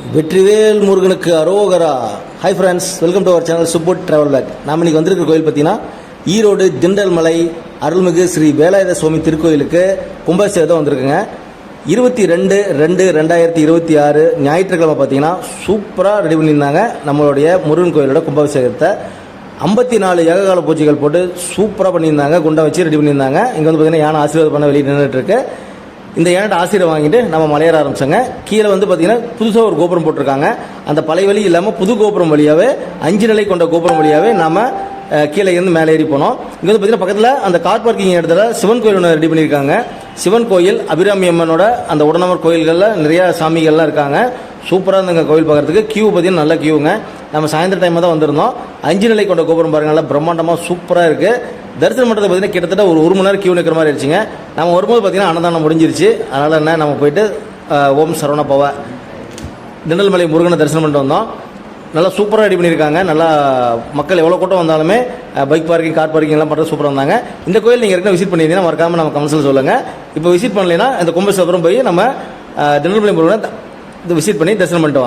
வெற்றிவேல் முருகனுக்கு அரோகரா. Hi friends, welcome to our channel support travel pack. நாம் இன்னைக்கு வந்திருக்கிற கோயில் பார்த்தீங்கன்னா ஈரோடு திண்டல் மலை அருள்மிகு ஸ்ரீ வேலாயுத சுவாமி திருக்கோயிலுக்கு கும்பாபிஷேகம் வந்திருக்குங்க. 22/2/2026 ஞாயிற்றுக்கிழமை பார்த்தீங்கன்னா சூப்பராக ரெடி பண்ணியிருந்தாங்க நம்மளுடைய முருகன் கோயிலோட கும்பாபிஷேகத்தை. 54 ஏககால பூஜைகள் போட்டு சூப்பராக பண்ணியிருந்தாங்க. குண்டை வச்சு ரெடி பண்ணியிருந்தாங்க. இங்கே வந்து பார்த்தீங்கன்னா யானை ஆசீர்வாதம் பண்ண வெளியே நின்றுட்டு இருக்கு. இந்த ஏன்ட்ட ஆசீர்வாதம் வாங்கிட்டு நம்ம மலையேற ஆரம்பிச்சோங்க. கீழே வந்து பார்த்தீங்கன்னா புதுசாக ஒரு கோபுரம் போட்டிருக்காங்க. அந்த பழைய வழி இல்லாமல் புது கோபுரம் வழியாகவே 5 நிலை கொண்ட கோபுரம் வழியாகவே நாம் கீழே இருந்து மேலே ஏறி போனோம். இங்கே வந்து பார்த்தீங்கன்னா பக்கத்தில் அந்த கார் பார்க்கிங் இடத்துல சிவன் கோயில் ஒன்று ரெடி பண்ணியிருக்காங்க. சிவன் கோயில், அபிராமி அம்மனோட அந்த உடனமர் கோயில்களில் நிறையா சாமிகள்லாம் இருக்காங்க. சூப்பராக இருந்துங்க கோயில் பார்க்குறதுக்கு. கியூ பார்த்தீங்கன்னா நல்ல கியூங்க. நம்ம சாயந்தர டைமில் தான் வந்திருந்தோம். 5 நிலை கொண்ட கோபுரம் பாருங்க, நல்லா பிரம்மாண்டமாக சூப்பராக இருக்குது. தரிசனம் பண்ணுறது பார்த்தீங்கன்னா கிட்டத்தட்ட ஒரு 1 மணி நேரம் கியூ நிற்கிற மாதிரி ஆயிடுச்சுங்க. நம்ம வரும்போது பார்த்தீங்கன்னா அன்னதானம் முடிஞ்சிருச்சு. அதனால் என்ன, நம்ம போயிட்டு ஓம் சரவண பவ திண்டல் மலை முருகனை தரிசனம் பண்ணிட்டு வந்தோம். நல்லா சூப்பராக ரெடி பண்ணியிருக்காங்க. நல்லா மக்கள் எவ்வளோ கூட்டம் வந்தாலுமே பைக் பார்க்கிங், கார் பார்க்கிங் எல்லாம் பண்ணுறது சூப்பராக இருந்தாங்க. இந்த கோயில் நீங்கள் ஏற்கனவே விசிட் பண்ணியிருந்தீங்கன்னா மறக்காமல் நம்ம கமெண்ட்ஸில் சொல்லுங்கள். இப்போ விசிட் பண்ணலைன்னா இந்த கும்பசேபுரம் போய் நம்ம திண்டல் மலை முருகனை விசிட் பண்ணி தரிசனம் பண்ணிட்டு